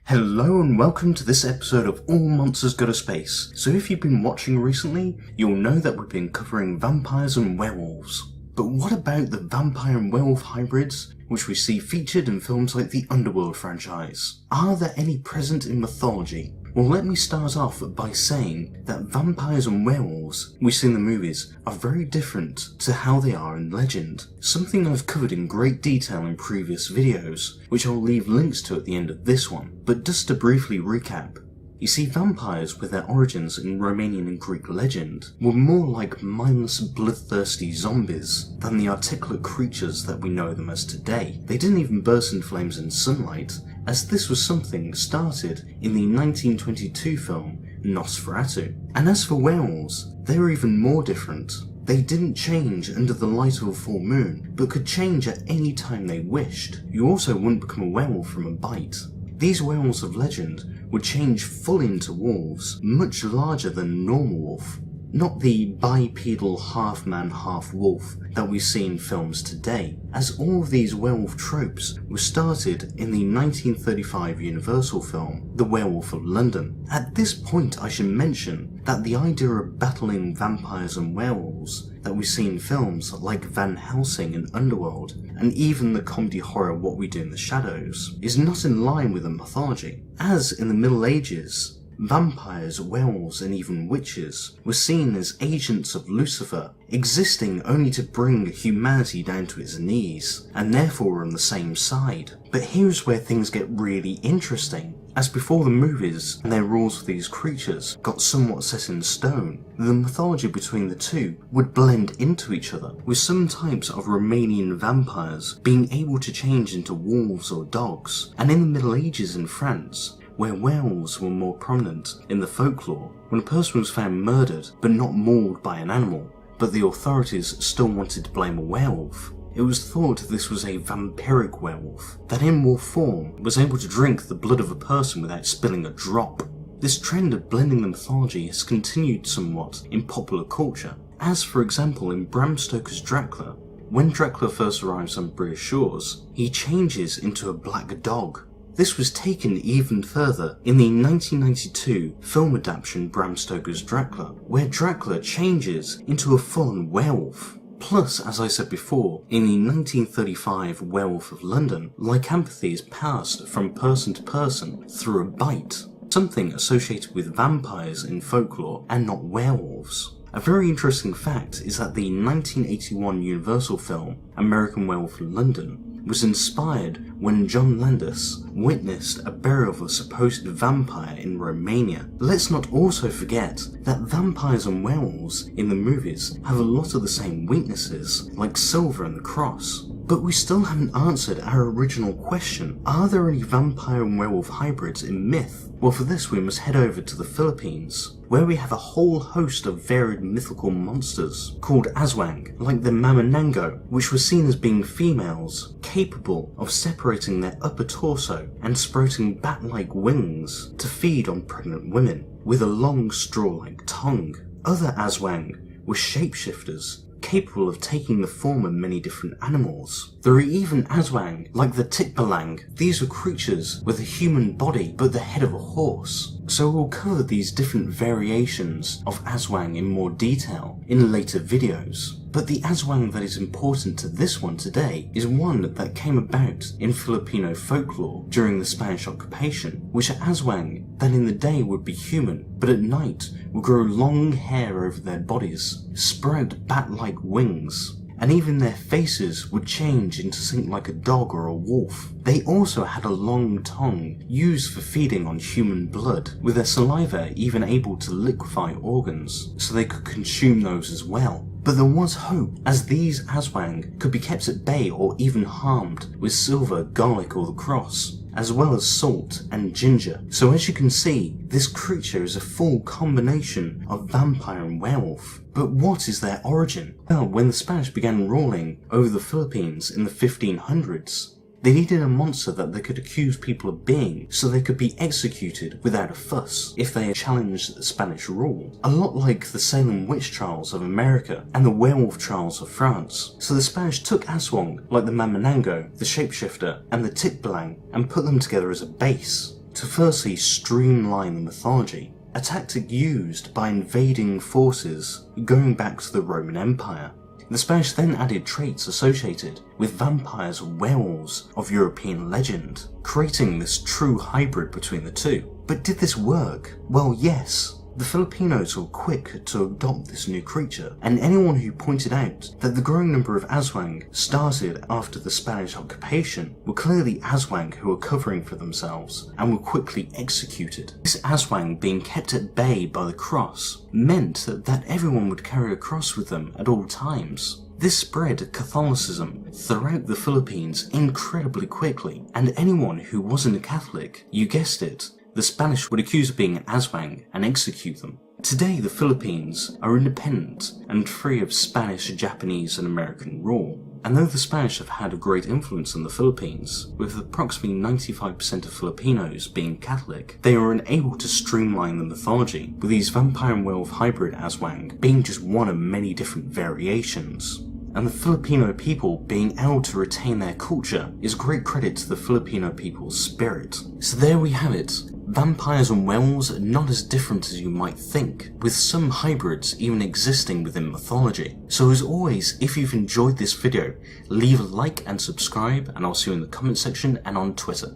Hello and welcome to this episode of All Monsters Go to Space. So if you've been watching recently, you'll know that we've been covering vampires and werewolves. But what about the vampire and werewolf hybrids, which we see featured in films like the Underworld franchise? Are there any present in mythology? Well, let me start off by saying that vampires and werewolves we see in the movies are very different to how they are in legend, something I've covered in great detail in previous videos, which I'll leave links to at the end of this one. But just to briefly recap, you see, vampires with their origins in Romanian and Greek legend were more like mindless, bloodthirsty zombies than the articulate creatures that we know them as today. They didn't even burst into flames in sunlight, as this was something started in the 1922 film Nosferatu. And as for werewolves, they were even more different. They didn't change under the light of a full moon, but could change at any time they wished. You also wouldn't become a werewolf from a bite. These werewolves of legend would change fully into wolves, much larger than a normal wolf, not the bipedal half-man, half-wolf that we see in films today, as all of these werewolf tropes were started in the 1935 Universal film, The Werewolf of London. At this point I should mention that the idea of battling vampires and werewolves that we see in films like Van Helsing and Underworld, and even the comedy horror What We Do in the Shadows, is not in line with the mythology, as in the Middle Ages, vampires, werewolves and even witches were seen as agents of Lucifer, existing only to bring humanity down to its knees, and therefore were on the same side. But here's where things get really interesting, as before the movies and their rules for these creatures got somewhat set in stone, the mythology between the two would blend into each other, with some types of Romanian vampires being able to change into wolves or dogs, and in the Middle Ages in France, where werewolves were more prominent in the folklore, when a person was found murdered but not mauled by an animal, but the authorities still wanted to blame a werewolf, it was thought this was a vampiric werewolf that in wolf form was able to drink the blood of a person without spilling a drop. This trend of blending the mythology has continued somewhat in popular culture, as for example in Bram Stoker's Dracula. When Dracula first arrives on British shores, he changes into a black dog. This was taken even further in the 1992 film adaptation Bram Stoker's Dracula, where Dracula changes into a full-on werewolf. Plus, as I said before, in the 1935 Werewolf of London, lycanthropy is passed from person to person through a bite, something associated with vampires in folklore and not werewolves. A very interesting fact is that the 1981 Universal film American Werewolf in London was inspired when John Landis witnessed a burial of a supposed vampire in Romania. Let's not also forget that vampires and werewolves in the movies have a lot of the same weaknesses, like Silver and the Cross. But we still haven't answered our original question: are there any vampire and werewolf hybrids in myth? Well, for this we must head over to the Philippines, where we have a whole host of varied mythical monsters called Aswang, like the Mamanango, which were seen as being females capable of separating their upper torso and sprouting bat-like wings to feed on pregnant women, with a long straw-like tongue. Other Aswang were shapeshifters, capable of taking the form of many different animals. There are even Aswang, like the Tikbalang. These were creatures with a human body but the head of a horse. So we'll cover these different variations of Aswang in more detail in later videos. But the Aswang that is important to this one today is one that came about in Filipino folklore during the Spanish occupation, which are Aswang that in the day would be human, but at night would grow long hair over their bodies, sprout bat-like wings, and even their faces would change into something like a dog or a wolf. They also had a long tongue used for feeding on human blood, with their saliva even able to liquefy organs, so they could consume those as well. But there was hope, as these Aswang could be kept at bay or even harmed with silver, garlic or the cross, as well as salt and ginger. So as you can see, this creature is a full combination of vampire and werewolf. But what is their origin? Well, when the Spanish began ruling over the Philippines in the 1500s, they needed a monster that they could accuse people of being, so they could be executed without a fuss if they challenged Spanish rule. A lot like the Salem witch trials of America and the werewolf trials of France. So the Spanish took Aswang, like the Mamanango, the shapeshifter, and the Tikbalang, and put them together as a base. to firstly streamline the mythology, a tactic used by invading forces going back to the Roman Empire. The Spanish then added traits associated with vampires and werewolves of European legend, creating this true hybrid between the two. But did this work? Well, yes. The Filipinos were quick to adopt this new creature, and anyone who pointed out that the growing number of Aswang started after the Spanish occupation were clearly Aswang who were covering for themselves and were quickly executed. This Aswang being kept at bay by the cross meant that everyone would carry a cross with them at all times. This spread Catholicism throughout the Philippines incredibly quickly, and anyone who wasn't a Catholic, you guessed it, the Spanish would accuse of being an Aswang and execute them. Today the Philippines are independent and free of Spanish, Japanese and American rule. And though the Spanish have had a great influence on the Philippines, with approximately 95% of Filipinos being Catholic, they are unable to streamline the mythology, with these vampire and werewolf hybrid Aswang being just one of many different variations. And the Filipino people being able to retain their culture is great credit to the Filipino people's spirit. So there we have it. Vampires and werewolves are not as different as you might think, with some hybrids even existing within mythology. So as always, if you've enjoyed this video, leave a like and subscribe, and I'll see you in the comment section and on Twitter.